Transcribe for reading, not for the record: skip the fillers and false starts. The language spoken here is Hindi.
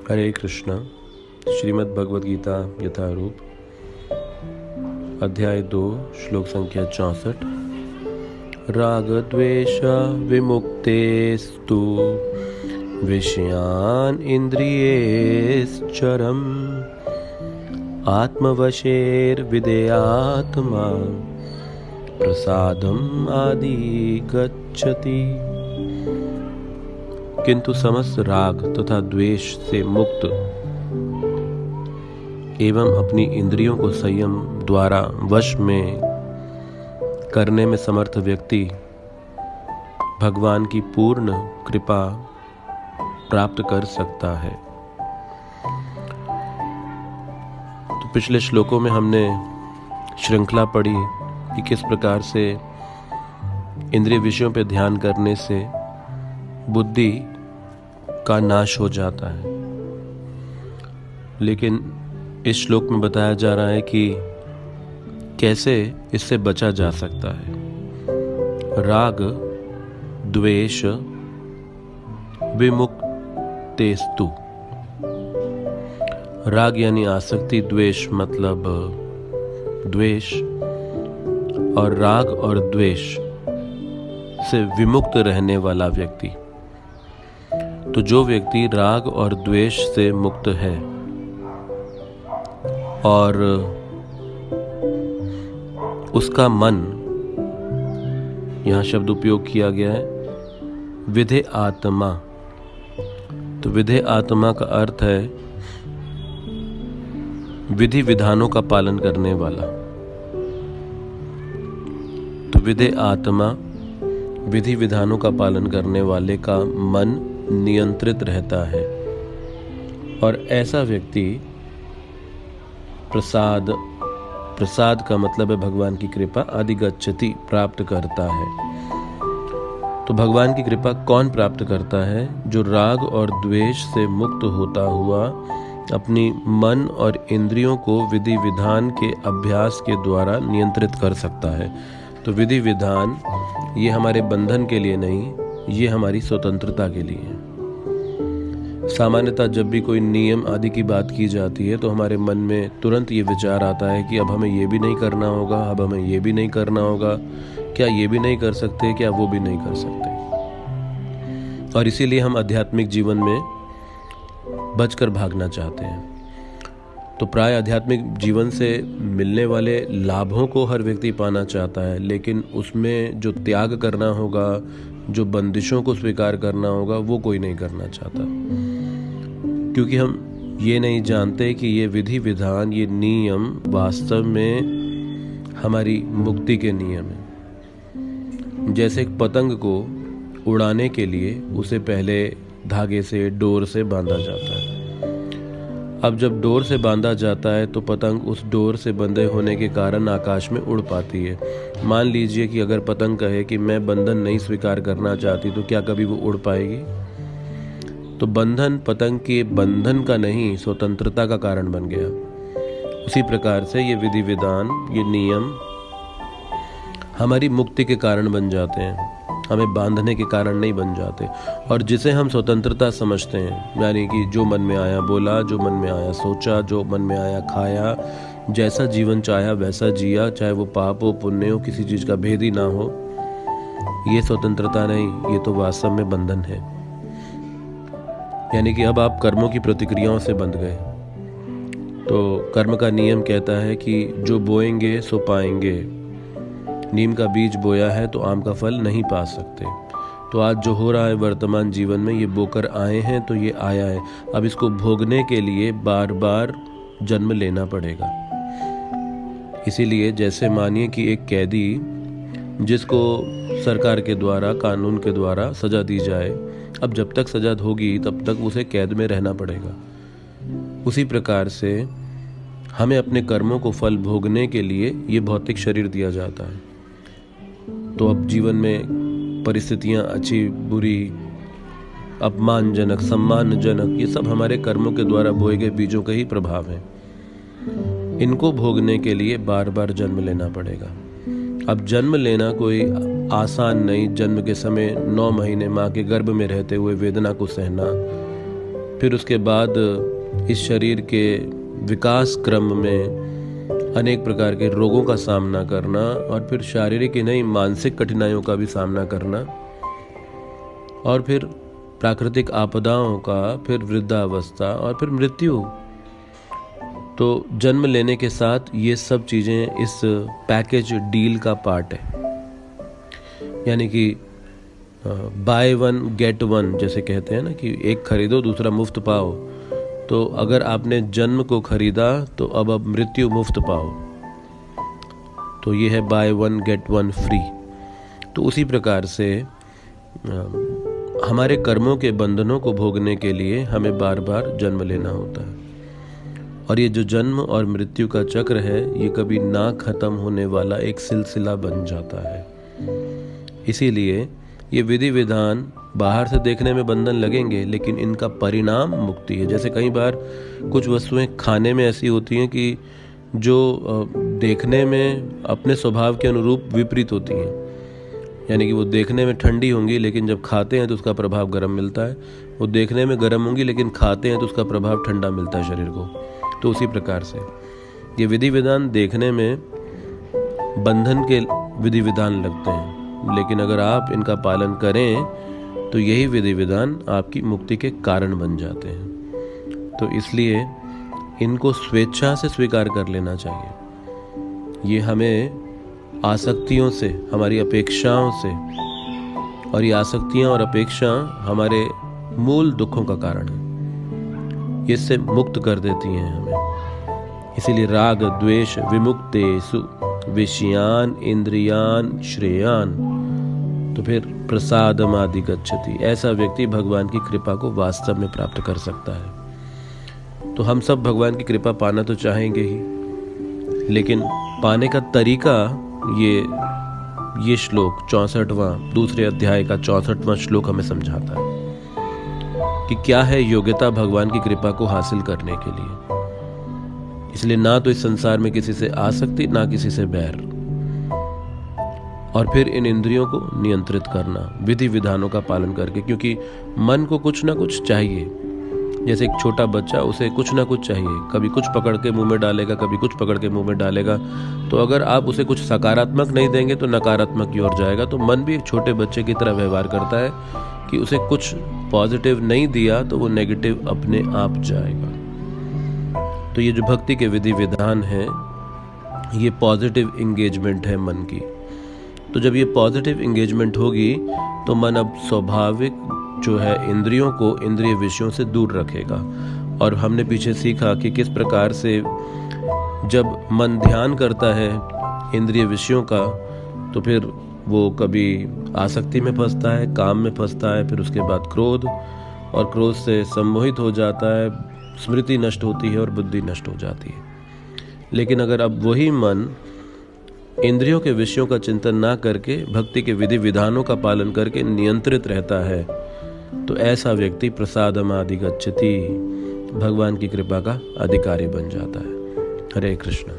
हरे कृष्णा। श्रीमद् भगवद गीता यथारूप, अध्याय 2, श्लोक संख्या 64। राग द्वेष विमुक्तेस्तु विषयान इंद्रियेश्चरम् आत्मवशेर्विदेयात्मा प्रसादम आदि गच्छति। किंतु समस्त राग तथा द्वेष से मुक्त एवं अपनी इंद्रियों को संयम द्वारा वश में करने में समर्थ व्यक्ति भगवान की पूर्ण कृपा प्राप्त कर सकता है। तो पिछले श्लोकों में हमने श्रृंखला पढ़ी कि किस प्रकार से इंद्रिय विषयों पर ध्यान करने से बुद्धि का नाश हो जाता है। लेकिन इस श्लोक में बताया जा रहा है कि कैसे इससे बचा जा सकता है। राग द्वेष विमुक्तेस्तु। राग यानी आसक्ति, द्वेष मतलब द्वेष, और राग और द्वेष से विमुक्त रहने वाला व्यक्ति। तो जो व्यक्ति राग और द्वेष से मुक्त है और उसका मन, यहां शब्द उपयोग किया गया है विधे आत्मा। तो विधे आत्मा का अर्थ है विधि विधानों का पालन करने वाला। तो विधे आत्मा, विधि विधानों का पालन करने वाले का मन नियंत्रित रहता है और ऐसा व्यक्ति प्रसाद का मतलब है भगवान की कृपा, आदि गच्छति प्राप्त करता है। तो भगवान की कृपा कौन प्राप्त करता है? जो राग और द्वेष से मुक्त होता हुआ अपनी मन और इंद्रियों को विधि विधान के अभ्यास के द्वारा नियंत्रित कर सकता है। तो विधि विधान ये हमारे बंधन के लिए नहीं, ये हमारी स्वतंत्रता के लिए है। सामान्यतः जब भी कोई नियम आदि की बात की जाती है तो हमारे मन में तुरंत ये विचार आता है कि अब हमें ये भी नहीं करना होगा, अब हमें ये भी नहीं करना होगा, क्या ये भी नहीं कर सकते, क्या वो भी नहीं कर सकते। और इसीलिए हम आध्यात्मिक जीवन में बचकर भागना चाहते हैं। तो प्राय आध्यात्मिक जीवन से मिलने वाले लाभों को हर व्यक्ति पाना चाहता है, लेकिन उसमें जो त्याग करना होगा, जो बंदिशों को स्वीकार करना होगा, वो कोई नहीं करना चाहता, क्योंकि हम ये नहीं जानते कि ये विधि विधान, ये नियम वास्तव में हमारी मुक्ति के नियम हैं। जैसे एक पतंग को उड़ाने के लिए उसे पहले धागे से, डोर से बांधा जाता है। अब जब डोर से बांधा जाता है तो पतंग उस डोर से बंधे होने के कारण आकाश में उड़ पाती है। मान लीजिए कि अगर पतंग कहे कि मैं बंधन नहीं स्वीकार करना चाहती, तो क्या कभी वो उड़ पाएगी? तो बंधन पतंग के बंधन का नहीं, स्वतंत्रता का कारण बन गया। उसी प्रकार से ये विधि विधान, ये नियम हमारी मुक्ति के कारण बन जाते हैं, हमें बांधने के कारण नहीं बन जाते। और जिसे हम स्वतंत्रता समझते हैं, यानी कि जो मन में आया बोला, जो मन में आया सोचा, जो मन में आया खाया, जैसा जीवन चाहा वैसा जिया, चाहे वो पाप हो पुण्य हो, किसी चीज़ का भेद ही ना हो, ये स्वतंत्रता नहीं, ये तो वास्तव में बंधन है। यानी कि अब आप कर्मों की प्रतिक्रियाओं से बंध गए। तो कर्म का नियम कहता है कि जो बोएंगे सो पाएंगे। नीम का बीज बोया है तो आम का फल नहीं पा सकते। तो आज जो हो रहा है वर्तमान जीवन में, ये बोकर आए हैं तो ये आया है। अब इसको भोगने के लिए बार बार जन्म लेना पड़ेगा। इसीलिए जैसे मानिए कि एक कैदी जिसको सरकार के द्वारा, कानून के द्वारा सजा दी जाए, अब जब तक सजा होगी तब तक उसे कैद में रहना पड़ेगा। उसी प्रकार से हमें अपने कर्मों को फल भोगने के लिए ये भौतिक शरीर दिया जाता है। तो अब जीवन में परिस्थितियां अच्छी बुरी, अपमानजनक, सम्मानजनक, ये सब हमारे कर्मों के द्वारा बोए गए बीजों का ही प्रभाव है। इनको भोगने के लिए बार बार जन्म लेना पड़ेगा। अब जन्म लेना कोई आसान नहीं। जन्म के समय 9 महीने माँ के गर्भ में रहते हुए वेदना को सहना, फिर उसके बाद इस शरीर के विकास क्रम में अनेक प्रकार के रोगों का सामना करना, और फिर शारीरिक ही नहीं मानसिक कठिनाइयों का भी सामना करना, और फिर प्राकृतिक आपदाओं का, फिर वृद्धावस्था और फिर मृत्यु। तो जन्म लेने के साथ ये सब चीज़ें इस पैकेज डील का पार्ट है। यानी कि बाय वन गेट वन जैसे कहते हैं ना, कि एक खरीदो दूसरा मुफ्त पाओ। तो अगर आपने जन्म को खरीदा तो अब मृत्यु मुफ्त पाओ। तो ये है by one get one free. तो उसी प्रकार से हमारे कर्मों के बंधनों को भोगने के लिए हमें बार बार जन्म लेना होता है। और ये जो जन्म और मृत्यु का चक्र है, ये कभी ना खत्म होने वाला एक सिलसिला बन जाता है। इसीलिए ये विधि विधान बाहर से देखने में बंधन लगेंगे, लेकिन इनका परिणाम मुक्ति है। जैसे कई बार कुछ वस्तुएं खाने में ऐसी होती हैं कि जो देखने में अपने स्वभाव के अनुरूप विपरीत होती हैं। यानी कि वो देखने में ठंडी होंगी, लेकिन जब खाते हैं तो उसका प्रभाव गर्म मिलता है। वो देखने में गर्म होंगी, लेकिन खाते हैं तो उसका प्रभाव ठंडा मिलता है शरीर को। तो उसी प्रकार से ये विधि विधान देखने में बंधन के विधि विधान लगते हैं, लेकिन अगर आप इनका पालन करें तो यही विधि विधान आपकी मुक्ति के कारण बन जाते हैं। तो इसलिए इनको स्वेच्छा से स्वीकार कर लेना चाहिए। ये हमें आसक्तियों से, हमारी अपेक्षाओं से, और ये आसक्तियाँ और अपेक्षा हमारे मूल दुखों का कारण है, इससे मुक्त कर देती हैं हमें। इसीलिए राग द्वेष विमुक्तेषु विषयान इंद्रियान श्रेयान, तो फिर प्रसादमादि गच्छति। ऐसा व्यक्ति भगवान की कृपा को वास्तव में प्राप्त कर सकता है। तो हम सब भगवान की कृपा पाना तो चाहेंगे ही, लेकिन पाने का तरीका ये श्लोक 64वां दूसरे अध्याय का 64वां श्लोक हमें समझाता है कि क्या है योग्यता भगवान की कृपा को हासिल करने के लिए। इसलिए ना तो इस संसार में किसी से आसक्ति, ना किसी से बैर, और फिर इन इंद्रियों को नियंत्रित करना विधि विधानों का पालन करके, क्योंकि मन को कुछ ना कुछ चाहिए। जैसे एक छोटा बच्चा, उसे कुछ ना कुछ चाहिए, कभी कुछ पकड़ के मुंह में डालेगा, कभी कुछ पकड़ के मुंह में डालेगा। तो अगर आप उसे कुछ सकारात्मक नहीं देंगे तो नकारात्मक की ओर जाएगा। तो मन भी एक छोटे बच्चे की तरह व्यवहार करता है कि उसे कुछ पॉजिटिव नहीं दिया तो वो नेगेटिव अपने आप जाएगा। तो ये जो भक्ति के विधि विधान है, ये पॉजिटिव इंगेजमेंट है मन की। तो जब ये पॉजिटिव इंगेजमेंट होगी तो मन अब स्वाभाविक जो है इंद्रियों को इंद्रिय विषयों से दूर रखेगा। और हमने पीछे सीखा कि किस प्रकार से जब मन ध्यान करता है इंद्रिय विषयों का, तो फिर वो कभी आसक्ति में फंसता है, काम में फंसता है, फिर उसके बाद क्रोध, और क्रोध से सम्मोहित हो जाता है, स्मृति नष्ट होती है और बुद्धि नष्ट हो जाती है। लेकिन अगर अब वही मन इंद्रियों के विषयों का चिंतन ना करके भक्ति के विधि विधानों का पालन करके नियंत्रित रहता है, तो ऐसा व्यक्ति प्रसादमादि गच्छति, भगवान की कृपा का अधिकारी बन जाता है। हरे कृष्ण।